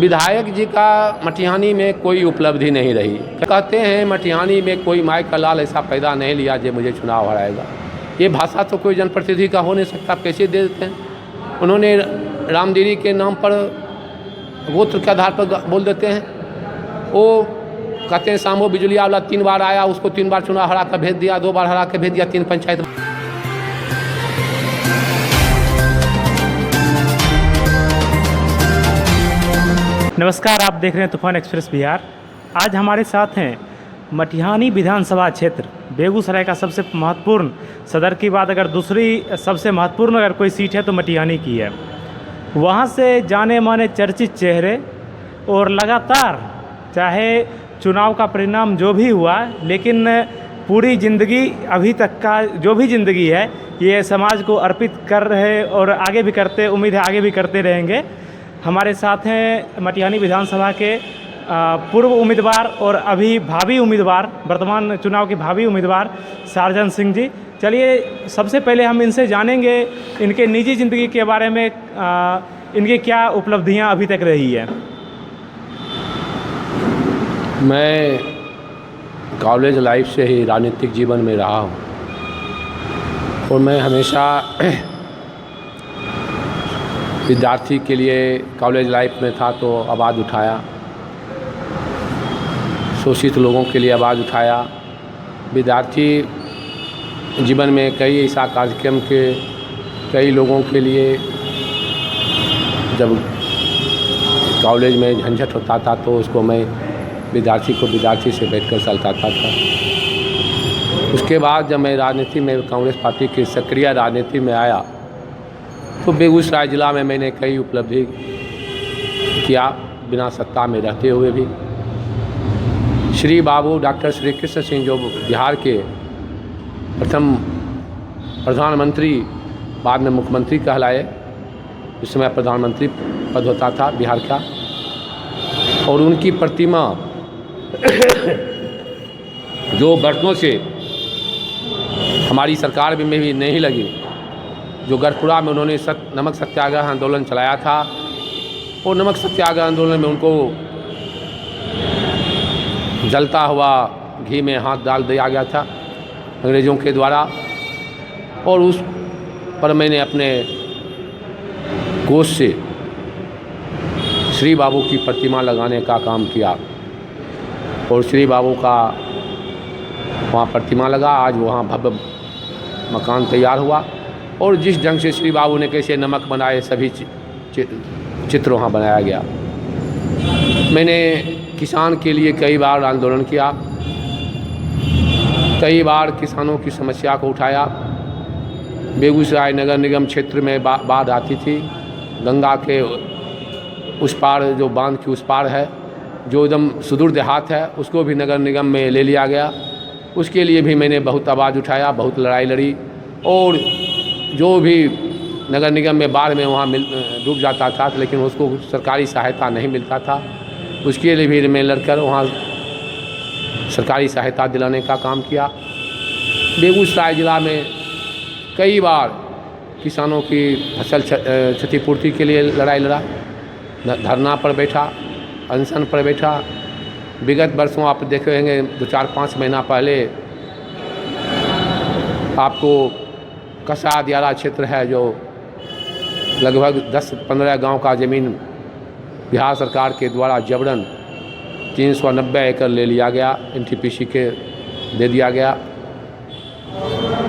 विधायक जी का मटिहानी में कोई उपलब्धि नहीं रही। कहते हैं मटिहानी में कोई माई का लाल ऐसा पैदा नहीं लिया जो मुझे चुनाव हराएगा। ये भाषा तो कोई जनप्रतिनिधि का हो नहीं सकता, कैसे दे देते हैं। उन्होंने रामदीरी के नाम पर गोत्र के आधार पर बोल देते हैं। वो कहते हैं शामो बिजलिया वाला 3 बार आया, उसको 3 बार चुनाव हरा कर भेज दिया, 2 बार हरा कर भेज दिया, 3 पंचायत। नमस्कार, आप देख रहे हैं तूफान एक्सप्रेस बिहार। आज हमारे साथ हैं मटिहानी विधानसभा क्षेत्र, बेगूसराय का सबसे महत्वपूर्ण, सदर की बात अगर दूसरी सबसे महत्वपूर्ण अगर कोई सीट है तो मटिहानी की है। वहाँ से जाने माने चर्चित चेहरे, और लगातार चाहे चुनाव का परिणाम जो भी हुआ, लेकिन पूरी ज़िंदगी अभी तक का जो भी ज़िंदगी है ये समाज को अर्पित कर रहे और आगे भी करते, उम्मीद है आगे भी करते रहेंगे। हमारे साथ हैं मटिहानी विधानसभा के पूर्व उम्मीदवार और अभी भावी उम्मीदवार, वर्तमान चुनाव के भावी उम्मीदवार सार्जन सिंह जी। चलिए सबसे पहले हम इनसे जानेंगे इनके निजी ज़िंदगी के बारे में, इनकी क्या उपलब्धियां अभी तक रही है। मैं कॉलेज लाइफ से ही राजनीतिक जीवन में रहा हूँ और मैं हमेशा विद्यार्थी के लिए कॉलेज लाइफ में था तो आवाज़ उठाया, शोषित लोगों के लिए आवाज़ उठाया। विद्यार्थी जीवन में कई ऐसा कार्यक्रम के कई लोगों के लिए जब कॉलेज में झंझट होता था तो उसको मैं विद्यार्थी को विद्यार्थी से बैठकर सलटाता था। उसके बाद जब मैं राजनीति में, कांग्रेस पार्टी की सक्रिय राजनीति में आया तो बेगूसराय ज़िला में मैंने कई उपलब्धि किया, बिना सत्ता में रहते हुए भी। श्री बाबू डॉक्टर श्री कृष्ण सिंह जो बिहार के प्रथम प्रधानमंत्री, बाद में मुख्यमंत्री कहलाए, उस समय प्रधानमंत्री पद होता था बिहार का, और उनकी प्रतिमा जो बरसों से हमारी सरकार में भी नहीं लगी, जो गढ़पुरा में उन्होंने नमक सत्याग्रह आंदोलन चलाया था, और नमक सत्याग्रह आंदोलन में उनको जलता हुआ घी में हाथ डाल दिया गया था अंग्रेज़ों के द्वारा, और उस पर मैंने अपने कोष से श्री बाबू की प्रतिमा लगाने का काम किया और श्री बाबू का वहाँ प्रतिमा लगा। आज वहाँ भव्य मकान तैयार हुआ और जिस ढंग से श्री बाबू ने कैसे नमक बनाए सभी चित्र वहाँ बनाया गया। मैंने किसान के लिए कई बार आंदोलन किया, कई बार किसानों की समस्या को उठाया। बेगूसराय नगर निगम क्षेत्र में बाढ़ आती थी, गंगा के उस पार, जो बांध की उस पार है, जो एकदम सुदूर देहात है, उसको भी नगर निगम में ले लिया गया। उसके लिए भी मैंने बहुत आवाज़ उठाया, बहुत लड़ाई लड़ी, और जो भी नगर निगम में बाढ़ में वहाँ डूब जाता था लेकिन उसको सरकारी सहायता नहीं मिलता था, उसके लिए भी मैं लड़कर वहाँ सरकारी सहायता दिलाने का काम किया। बेगूसराय ज़िला में कई बार किसानों की फसल क्षतिपूर्ति के लिए लड़ाई लड़ा, धरना पर बैठा, अनशन पर बैठा। विगत वर्षों आप देखे होंगे 2-4-5 महीना पहले आपको कसा दियारा क्षेत्र है, जो लगभग 10-15 गांव का ज़मीन बिहार सरकार के द्वारा जबरन 390 एकड़ ले लिया गया, एनटीपीसी के दे दिया गया,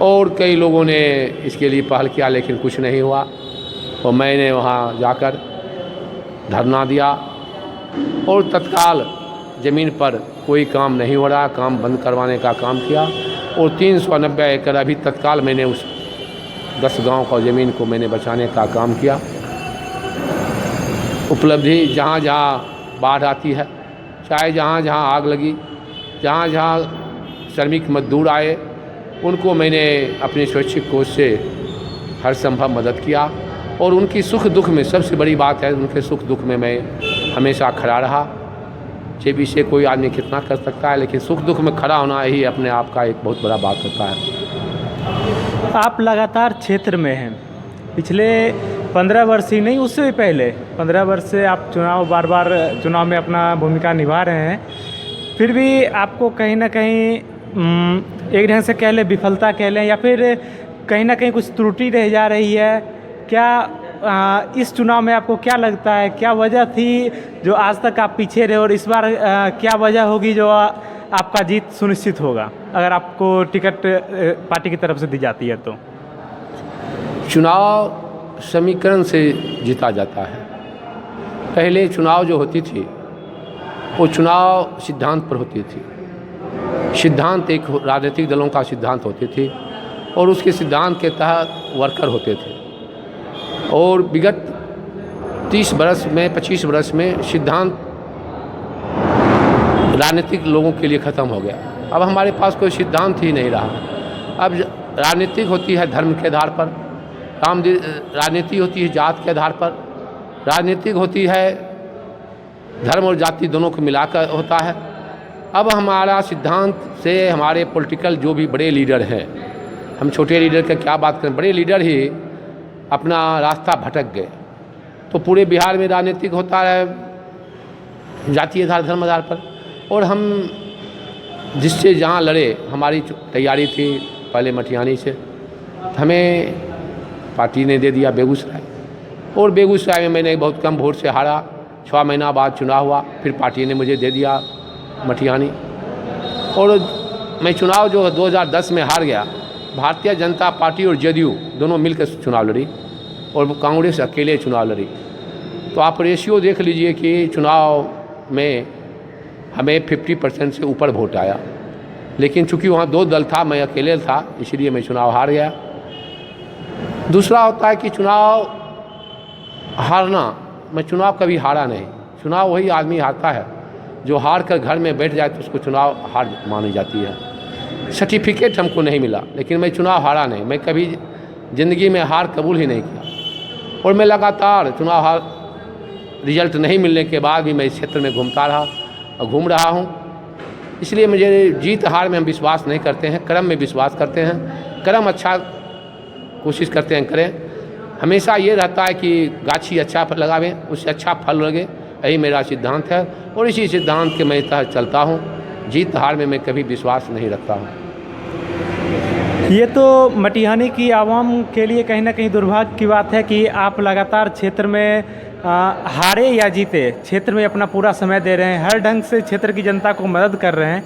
और कई लोगों ने इसके लिए पहल किया लेकिन कुछ नहीं हुआ। और मैंने वहां जाकर धरना दिया और तत्काल ज़मीन पर कोई काम नहीं हो रहा, काम बंद करवाने का काम किया, और 390 एकड़ अभी तत्काल मैंने उस 10 गांव का ज़मीन को मैंने बचाने का काम किया। उपलब्धि जहाँ जहाँ बाढ़ आती है, चाहे जहाँ जहाँ आग लगी, जहाँ जहाँ श्रमिक मजदूर आए, उनको मैंने अपने स्वैच्छिक कोष से हर संभव मदद किया, और उनकी सुख दुख में, सबसे बड़ी बात है उनके सुख दुख में मैं हमेशा खड़ा रहा। जेबी से कोई आदमी कितना कर सकता है, लेकिन सुख दुख में खड़ा होना ही अपने आप का एक बहुत बड़ा बात होता है। आप लगातार क्षेत्र में हैं, पिछले 15 वर्ष ही नहीं, उससे भी पहले 15 वर्ष से आप बार बार चुनाव में अपना भूमिका निभा रहे हैं, फिर भी आपको कहीं ना कहीं एक ढंग से कह लें, विफलता कह लें, या फिर कहीं ना कहीं कुछ त्रुटि रह जा रही है क्या? इस चुनाव में आपको क्या लगता है, क्या वजह थी जो आज तक आप पीछे रहे, और इस बार क्या वजह होगी जो आपका जीत सुनिश्चित होगा अगर आपको टिकट पार्टी की तरफ से दी जाती है तो? चुनाव समीकरण से जीता जाता है। पहले चुनाव जो होती थी वो चुनाव सिद्धांत पर होती थी। सिद्धांत एक राजनीतिक दलों का सिद्धांत होती थी और उसके सिद्धांत के तहत वर्कर होते थे। और विगत 30 बरस में 25 बरस में सिद्धांत राजनीतिक लोगों के लिए ख़त्म हो गया। अब हमारे पास कोई सिद्धांत ही नहीं रहा। अब राजनीतिक होती है धर्म के आधार पर, राजनीति होती है जात के आधार पर, राजनीतिक होती है धर्म और जाति दोनों को मिलाकर होता है। अब हमारा सिद्धांत से हमारे पॉलिटिकल जो भी बड़े लीडर हैं, हम छोटे लीडर की क्या बात करें, बड़े लीडर ही अपना रास्ता भटक गए। तो पूरे बिहार में राजनीतिक होता है जातीय आधार धर्म आधार पर, और हम जिससे जहाँ लड़े, हमारी तैयारी थी पहले मटिहानी से, हमें पार्टी ने दे दिया बेगूसराय, और बेगूसराय में मैंने बहुत कम वोट से हारा। 6 महीना बाद चुनाव हुआ, फिर पार्टी ने मुझे दे दिया मटिहानी, और मैं चुनाव जो 2010 में हार गया। भारतीय जनता पार्टी और जदयू दोनों मिलकर चुनाव लड़ी और कांग्रेस अकेले चुनाव लड़ी। तो आप रेशियो देख लीजिए कि चुनाव में हमें 50% से ऊपर वोट आया, लेकिन चूंकि वहाँ 2 दल था, मैं अकेले था, इसलिए मैं चुनाव हार गया। दूसरा होता है कि चुनाव हारना, मैं चुनाव कभी हारा नहीं। चुनाव वही आदमी हारता है जो हार कर घर में बैठ जाए तो उसको चुनाव हार मानी जाती है। सर्टिफिकेट हमको नहीं मिला, लेकिन मैं चुनाव हारा नहीं। मैं कभी ज़िंदगी में हार कबूल ही नहीं किया, और मैं लगातार चुनाव हार रिजल्ट नहीं मिलने के बाद भी मैं इस क्षेत्र में घूमता रहा और घूम रहा हूँ। इसलिए मुझे जीत हार में हम विश्वास नहीं करते हैं, कर्म में विश्वास करते हैं। कर्म अच्छा कोशिश करते हैं करें। हमेशा ये रहता है कि गाछी अच्छा फल लगावें, उससे अच्छा फल लगे, यही मेरा सिद्धांत है, और इसी सिद्धांत के मैं तहत चलता हूँ। जीत हार में मैं कभी विश्वास नहीं रखता हूँ। ये तो मटिहानी की आवाम के लिए कहीं ना कहीं दुर्भाग्य की बात है कि आप लगातार क्षेत्र में हारे या जीते, क्षेत्र में अपना पूरा समय दे रहे हैं, हर ढंग से क्षेत्र की जनता को मदद कर रहे हैं।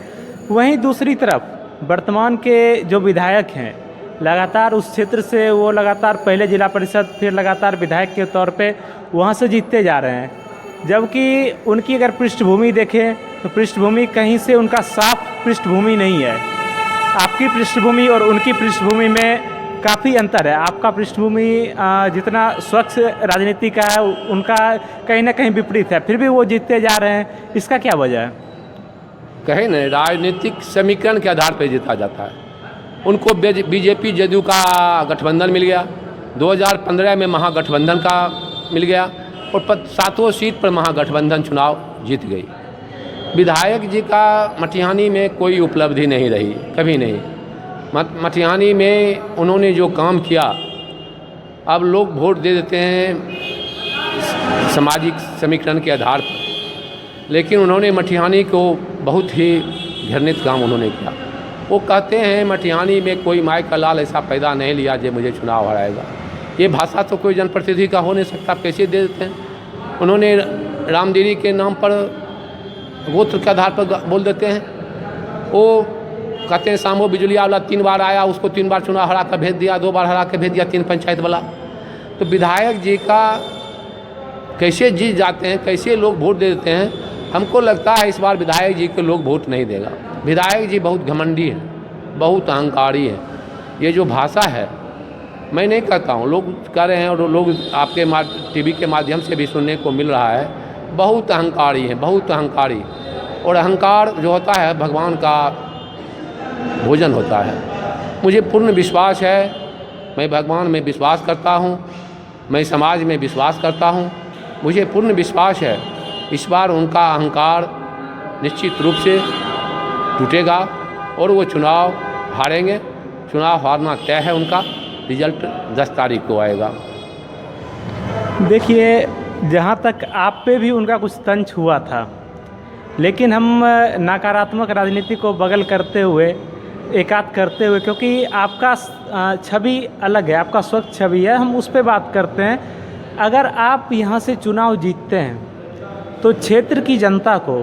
वहीं दूसरी तरफ वर्तमान के जो विधायक हैं, लगातार उस क्षेत्र से वो लगातार पहले जिला परिषद, फिर लगातार विधायक के तौर पे वहाँ से जीतते जा रहे हैं, जबकि उनकी अगर पृष्ठभूमि देखें तो पृष्ठभूमि कहीं से उनका साफ पृष्ठभूमि नहीं है। आपकी पृष्ठभूमि और उनकी पृष्ठभूमि में काफ़ी अंतर है। आपका पृष्ठभूमि जितना स्वच्छ राजनीति का है, उनका कहीं ना कहीं विपरीत है, फिर भी वो जीतते जा रहे हैं। इसका क्या वजह है? कहे न, राजनीतिक समीकरण के आधार पर जीता जाता है। उनको बीजेपी जदयू का गठबंधन मिल गया, 2015 में महागठबंधन का मिल गया, और 7 सीट पर महागठबंधन चुनाव जीत गई। विधायक जी का मटिहानी में कोई उपलब्धि नहीं रही, कभी नहीं। मटिहानी में उन्होंने जो काम किया, अब लोग वोट दे देते हैं सामाजिक समीकरण के आधार पर, लेकिन उन्होंने मटिहानी को बहुत ही घृणित काम उन्होंने किया। वो कहते हैं मटिहानी में कोई माई का लाल ऐसा पैदा नहीं लिया जो मुझे चुनाव हराएगा। ये भाषा तो कोई जनप्रतिनिधि का हो नहीं सकता, कैसे दे देते हैं। उन्होंने रामदीरी के नाम पर गोत्र के आधार पर बोल देते हैं। वो कहते हैं सामो बिजलिया वाला 3 बार आया, उसको 3 बार चुनाव हरा कर भेज दिया, 2 बार हरा कर भेज दिया, 3 पंचायत वाला। तो विधायक जी का कैसे जीत जाते हैं, कैसे लोग वोट दे देते हैं। हमको लगता है इस बार विधायक जी को लोग वोट नहीं देगा। विधायक जी बहुत घमंडी हैं, बहुत अहंकारी हैं। ये जो भाषा है, मैं नहीं कहता हूँ, लोग कह रहे हैं और लोग आपके टीवी के माध्यम से भी सुनने को मिल रहा है, बहुत अहंकारी हैं, बहुत अहंकारी। और अहंकार जो होता है भगवान का भोजन होता है। मुझे पूर्ण विश्वास है, मैं भगवान में विश्वास करता हूँ, मैं समाज में विश्वास करता हूँ। मुझे पूर्ण विश्वास है इस बार उनका अहंकार निश्चित रूप से टूटेगा और वो चुनाव हारेंगे। चुनाव हारना तय है उनका, रिजल्ट 10 तारीख को आएगा। देखिए, जहाँ तक आप पे भी उनका कुछ तंज हुआ था, लेकिन हम नकारात्मक राजनीति को बगल करते हुए, एकात करते हुए, क्योंकि आपका छवि अलग है, आपका स्वच्छ छवि है, हम उस पे बात करते हैं। अगर आप यहाँ से चुनाव जीतते हैं तो क्षेत्र की जनता को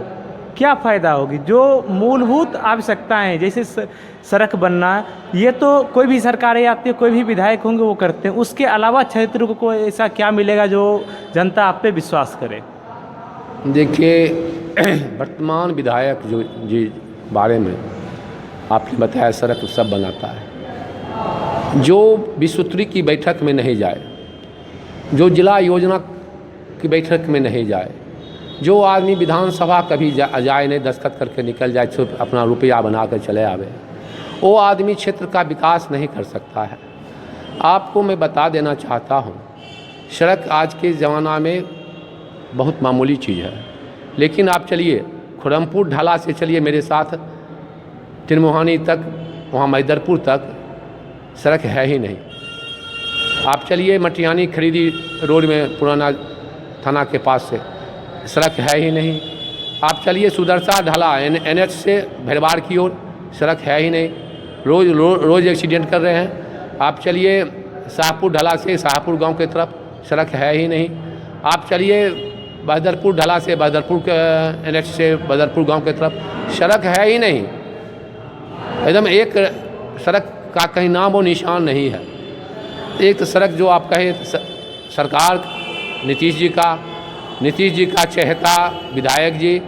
क्या फ़ायदा होगी? जो मूलभूत आवश्यकताएं हैं, जैसे सड़क बनना, ये तो कोई भी सरकारें आती है, कोई भी विधायक होंगे वो करते हैं। उसके अलावा क्षेत्र को ऐसा क्या मिलेगा जो जनता आप पे विश्वास करे? देखिए, वर्तमान विधायक जो जी बारे में आपने बताया, सड़क सब बनाता है, जो विश्वोत्तरी की बैठक में नहीं जाए, जो जिला योजना की बैठक में नहीं जाए, जो आदमी विधानसभा कभी जाए नहीं, दस्तखत करके निकल जाए, सिर्फ अपना रुपया बना कर चले आवे, वो आदमी क्षेत्र का विकास नहीं कर सकता है। आपको मैं बता देना चाहता हूँ, सड़क आज के ज़माना में बहुत मामूली चीज़ है, लेकिन आप चलिए खुरमपुर ढाला से चलिए मेरे साथ तिरमोहानी तक, वहाँ मैदरपुर तक सड़क है ही नहीं। आप चलिए मटियानी खरीदी रोड में पुराना थाना के पास से सड़क है ही नहीं। आप चलिए सुदर्शा ढाला NH से भरवाड़ की ओर सड़क है ही नहीं, रोज़ एक्सीडेंट कर रहे हैं। आप चलिए शाहपुर ढाला से शाहपुर गांव की तरफ सड़क है ही नहीं। आप चलिए बहदरपुर ढाला से बहदरपुर के NH से बहदरपुर गांव की तरफ सड़क है ही नहीं। एकदम एक सड़क का कहीं नाम व निशान नहीं है। एक तो सड़क जो आप कहे सरकार नीतीश जी का चहेता विधायक जी,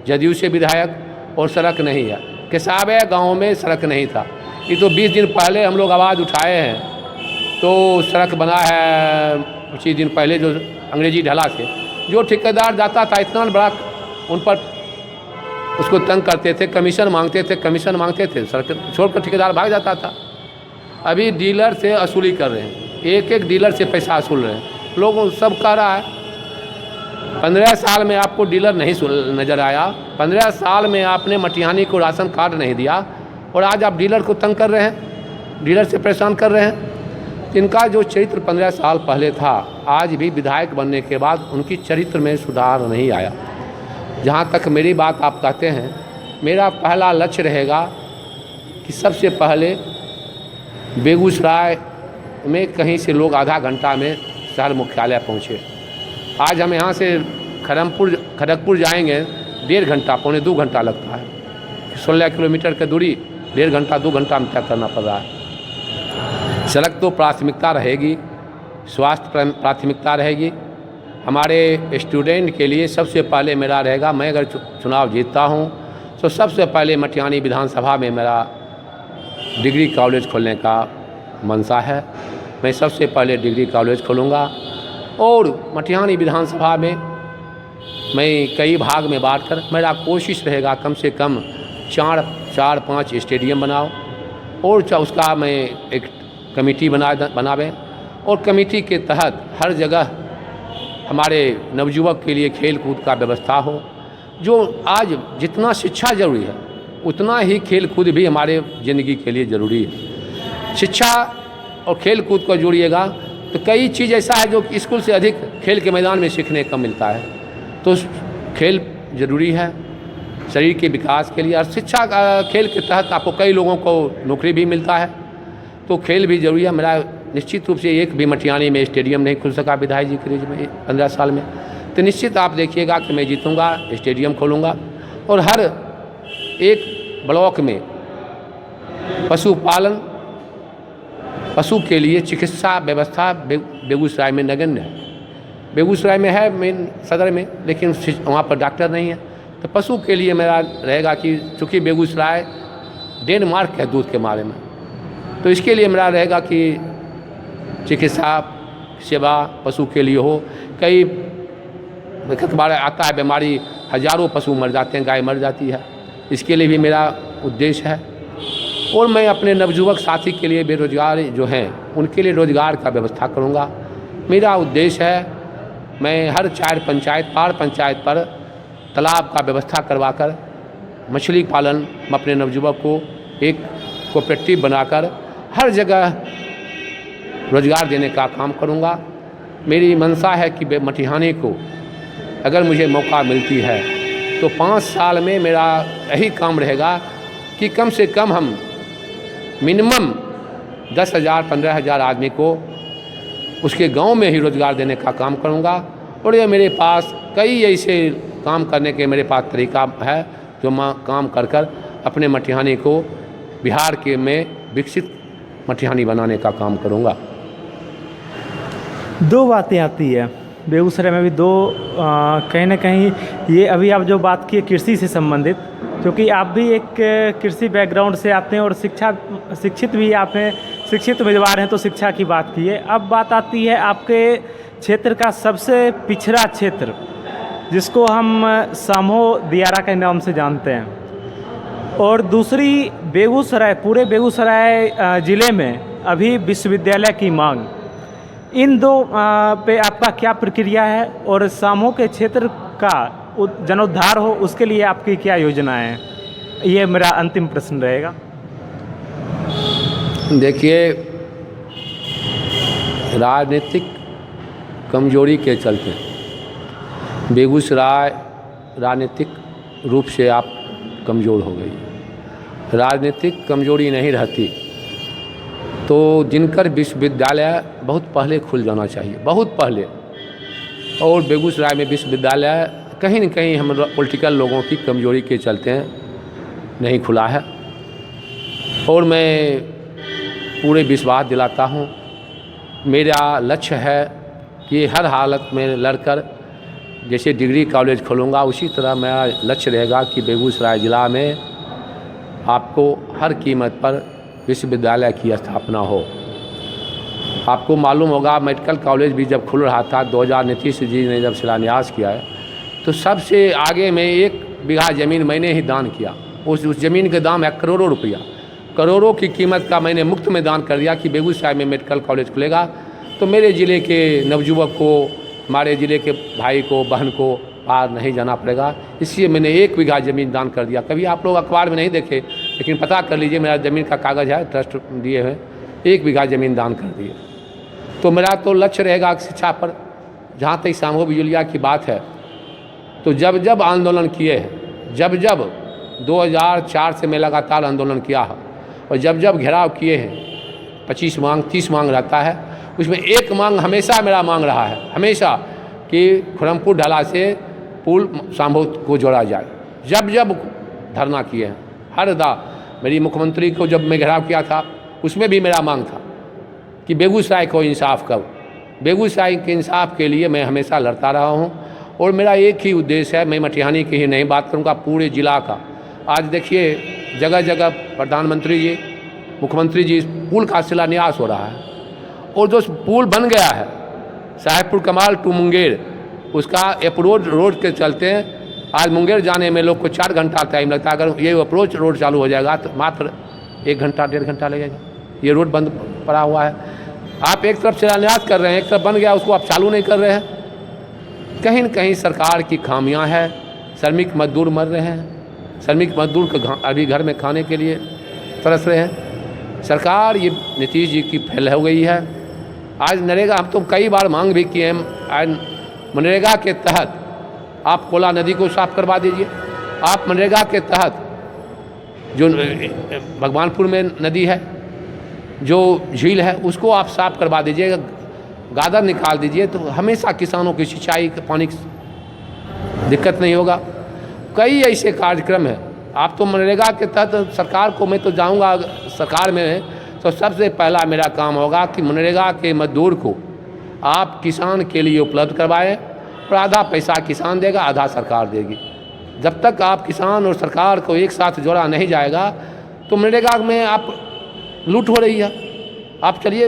जदयू से विधायक, और सड़क नहीं है। किसाबे गांव में सड़क नहीं था, ये तो 20 दिन पहले हम लोग आवाज़ उठाए हैं तो सड़क बना है। कुछ ही दिन पहले जो अंग्रेजी ढाला से जो ठेकेदार जाता था, इतना बड़ा उन पर उसको तंग करते थे, कमीशन मांगते थे, सड़क छोड़कर ठेकेदार भाग जाता था। अभी डीलर से वसूली कर रहे हैं, एक डीलर से पैसा वसूल रहे हैं। लोगों सब कह रहा है 15 साल में आपको डीलर नहीं नज़र आया, 15 साल में आपने मटिहानी को राशन कार्ड नहीं दिया, और आज आप डीलर को तंग कर रहे हैं, डीलर से परेशान कर रहे हैं। इनका जो चरित्र 15 साल पहले था, आज भी विधायक बनने के बाद उनकी चरित्र में सुधार नहीं आया। जहाँ तक मेरी बात आप कहते हैं, मेरा पहला लक्ष्य रहेगा कि सबसे पहले बेगूसराय में कहीं से लोग आधा घंटा में शहर मुख्यालय पहुँचे। आज हम यहाँ से खड़गपुर जाएंगे 1.5 घंटा, पौने 2 घंटा लगता है। 16 किलोमीटर की दूरी 1.5 घंटा 2 घंटा में तय करना पड़ रहा है। सड़क तो प्राथमिकता रहेगी, स्वास्थ्य प्राथमिकता रहेगी। हमारे स्टूडेंट के लिए सबसे पहले मेरा रहेगा, मैं अगर चुनाव जीतता हूँ तो सबसे पहले मटिहानी विधानसभा में मेरा डिग्री कॉलेज खोलने का मंशा है। मैं सबसे पहले डिग्री कॉलेज खोलूँगा, और मटिहानी विधानसभा में मैं कई भाग में बांटकर मेरा कोशिश रहेगा कम से कम 4-5 स्टेडियम बनाओ, और उसका मैं एक कमेटी बनावे, और कमेटी के तहत हर जगह हमारे नवयुवक के लिए खेल कूद का व्यवस्था हो। जो आज जितना शिक्षा ज़रूरी है, उतना ही खेल कूद भी हमारे ज़िंदगी के लिए ज़रूरी है। शिक्षा और खेल कूद को जोड़िएगा तो कई चीज़ ऐसा है जो स्कूल से अधिक खेल के मैदान में सीखने का मिलता है। तो खेल ज़रूरी है शरीर के विकास के लिए, और शिक्षा खेल के तहत आपको कई लोगों को नौकरी भी मिलता है, तो खेल भी ज़रूरी है। मेरा निश्चित रूप से एक भी मटिहानी में स्टेडियम नहीं खुल सका विधायक जी के रेंज में 15 साल में, तो निश्चित आप देखिएगा कि मैं जीतूँगा, स्टेडियम खोलूँगा, और हर एक ब्लॉक में पशुपालन, पशु के लिए चिकित्सा व्यवस्था बेगूसराय में नगण्य है। बेगूसराय में है मेन सदर में, लेकिन वहाँ पर डॉक्टर नहीं है। तो पशु के लिए मेरा रहेगा कि चूँकि बेगूसराय डेनमार्क है दूध के मामले में, तो इसके लिए मेरा रहेगा कि चिकित्सा सेवा पशु के लिए हो। कई बार आता है बीमारी, हज़ारों पशु मर जाते हैं, गाय मर जाती है, इसके लिए भी मेरा उद्देश्य है। और मैं अपने नवयुवक साथी के लिए, बेरोजगार जो हैं उनके लिए रोजगार का व्यवस्था करूंगा। मेरा उद्देश्य है मैं हर 4 पंचायत पार पंचायत पर तालाब का व्यवस्था करवाकर मछली पालन अपने नवयुवक को एक कोऑपरेटिव बनाकर हर जगह रोजगार देने का काम करूंगा। मेरी मंशा है कि मटिहानी को अगर मुझे मौका मिलती है तो 5 साल में मेरा यही काम रहेगा कि कम से कम हम मिनिमम 10,000 15,000 आदमी को उसके गांव में ही रोज़गार देने का काम करूंगा। और ये मेरे पास कई ऐसे काम करने के मेरे पास तरीका है जो मैं काम कर कर अपने मटिहानी को बिहार के में विकसित मटिहानी बनाने का काम करूंगा। दो बातें आती है बेगूसराय में भी, दो कहीं ना कहीं ये अभी आप जो बात की कृषि से संबंधित, क्योंकि आप भी एक कृषि बैकग्राउंड से आते हैं और शिक्षित भी आप हैं, शिक्षित उम्मीदवार हैं, तो शिक्षा की बात की है। अब बात आती है आपके क्षेत्र का सबसे पिछड़ा क्षेत्र जिसको हम समो दियारा के नाम से जानते हैं, और दूसरी बेगूसराय, पूरे बेगूसराय ज़िले में अभी विश्वविद्यालय की मांग, इन दो पे आपका क्या प्रक्रिया है और सामो के क्षेत्र का जनोद्धार हो उसके लिए आपकी क्या योजना है? ये मेरा अंतिम प्रश्न रहेगा। देखिए, राजनीतिक कमजोरी के चलते बेगूसराय राजनीतिक रूप से आप कमज़ोर हो गई। राजनीतिक कमजोरी नहीं रहती तो दिनकर विश्वविद्यालय बहुत पहले खुल जाना चाहिए, बहुत पहले। और बेगूसराय में विश्वविद्यालय कहीं न कहीं हम पॉलिटिकल लोगों की कमजोरी के चलते नहीं खुला है। और मैं पूरे विश्वास दिलाता हूँ, मेरा लक्ष्य है कि हर हालत में लड़कर जैसे डिग्री कॉलेज खोलूँगा उसी तरह मेरा लक्ष्य रहेगा कि बेगूसराय ज़िला में आपको हर कीमत पर विश्वविद्यालय की स्थापना हो। आपको मालूम होगा मेडिकल कॉलेज भी जब खुल रहा था 2000 नीतीश जी ने जब शिलान्यास किया है तो सबसे आगे में 1 बीघा ज़मीन मैंने ही दान किया। उस ज़मीन के दाम है करोड़ों रुपया, करोड़ों की कीमत का मैंने मुफ्त में दान कर दिया कि बेगूसराय में मेडिकल कॉलेज खुलेगा तो मेरे ज़िले के नवयुवक को, हमारे ज़िले के भाई को, बहन को पार नहीं जाना पड़ेगा। इसलिए मैंने 1 बीघा ज़मीन दान कर दिया। कभी आप लोग अखबार में नहीं देखे लेकिन पता कर लीजिए, मेरा ज़मीन का कागज़ है, ट्रस्ट दिए हुए, 1 बीघा ज़मीन दान कर दिए। तो मेरा तो लक्ष्य रहेगा शिक्षा पर। जहाँ तक सामो बिजुलिया की बात है तो जब जब आंदोलन किए हैं, जब 2004 से मैं लगातार आंदोलन किया है और जब घेराव किए हैं, 25 मांग 30 मांग रहता है, उसमें एक मांग हमेशा मेरा मांग रहा है, हमेशा, कि खुरमपुर ढाला से पुल सामो को जोड़ा जाए। जब धरना किए हैं, हर मेरी मुख्यमंत्री को जब मैं घेराव किया था उसमें भी मेरा मांग था कि बेगूसराय को इंसाफ करो। बेगूसराय के इंसाफ के लिए मैं हमेशा लड़ता रहा हूँ और मेरा एक ही उद्देश्य है, मैं मटिहानी की ही नहीं बात करूँगा, पूरे ज़िला का। आज देखिए जगह जगह प्रधानमंत्री जी, मुख्यमंत्री जी, पुल का शिलान्यास हो रहा है और जो पुल बन गया है साहेबपुर कमाल टू मुंगेर, उसका अप्रोच रोड के चलते आज मुंगेर जाने में लोग को 4 घंटा टाइम लगता है। अगर ये अप्रोच रोड चालू हो जाएगा तो मात्र 1 घंटा 1.5 घंटा लगेगा। ये रोड बंद पड़ा हुआ है। आप एक तरफ शिलान्यास कर रहे हैं, एक तरफ बन गया उसको आप चालू नहीं कर रहे हैं। कहीं न कहीं सरकार की खामियां है। श्रमिक मजदूर मर रहे हैं, श्रमिक मजदूर को अभी घर में खाने के लिए तरस रहे हैं। सरकार ये नीतीश जी की फेल हो गई है। आज नरेगा, हम तो कई बार मांग भी किए हैं, आज मनरेगा के तहत आप कोला नदी को साफ करवा दीजिए। आप मनरेगा के तहत जो भगवानपुर में नदी है, जो झील है, उसको आप साफ करवा दीजिए, गादर निकाल दीजिए, तो हमेशा किसानों की सिंचाई के पानी की दिक्कत नहीं होगा। कई ऐसे कार्यक्रम हैं। आप तो मनरेगा के तहत सरकार को, मैं तो जाऊंगा सरकार में, तो सबसे पहला मेरा काम होगा कि मनरेगा के मजदूर को आप किसान के लिए उपलब्ध करवाएं और आधा पैसा किसान देगा, आधा सरकार देगी। जब तक आप किसान और सरकार को एक साथ जोड़ा नहीं जाएगा तो मनरेगा में आप लूट हो रही है। आप चलिए,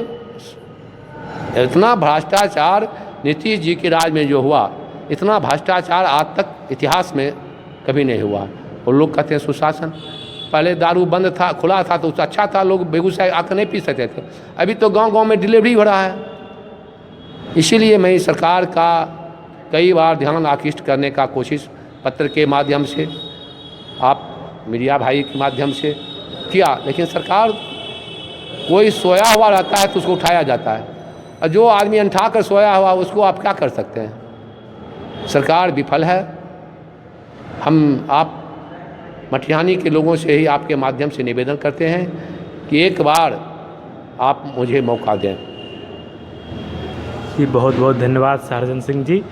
इतना भ्रष्टाचार नीतीश जी के राज में जो हुआ, इतना भ्रष्टाचार आज तक इतिहास में कभी नहीं हुआ। और लोग कहते हैं सुशासन। पहले दारू बंद था, खुला था तो अच्छा था, लोग बेगूसराय आकर नहीं पी सकते थे। अभी तो गांव-गांव में डिलीवरी हो रहा है। इसीलिए मैं सरकार का कई बार ध्यान आकृष्ट करने का कोशिश पत्र के माध्यम से, आप मीडिया भाई के माध्यम से किया, लेकिन सरकार कोई सोया हुआ रहता है तो उसको उठाया जाता है। और जो आदमी अंठा कर सोया हुआ उसको आप क्या कर सकते हैं। सरकार विफल है। आप मटिहानी के लोगों से ही आपके माध्यम से निवेदन करते हैं कि एक बार आप मुझे मौका दें। जी बहुत बहुत धन्यवाद सहरजन सिंह जी।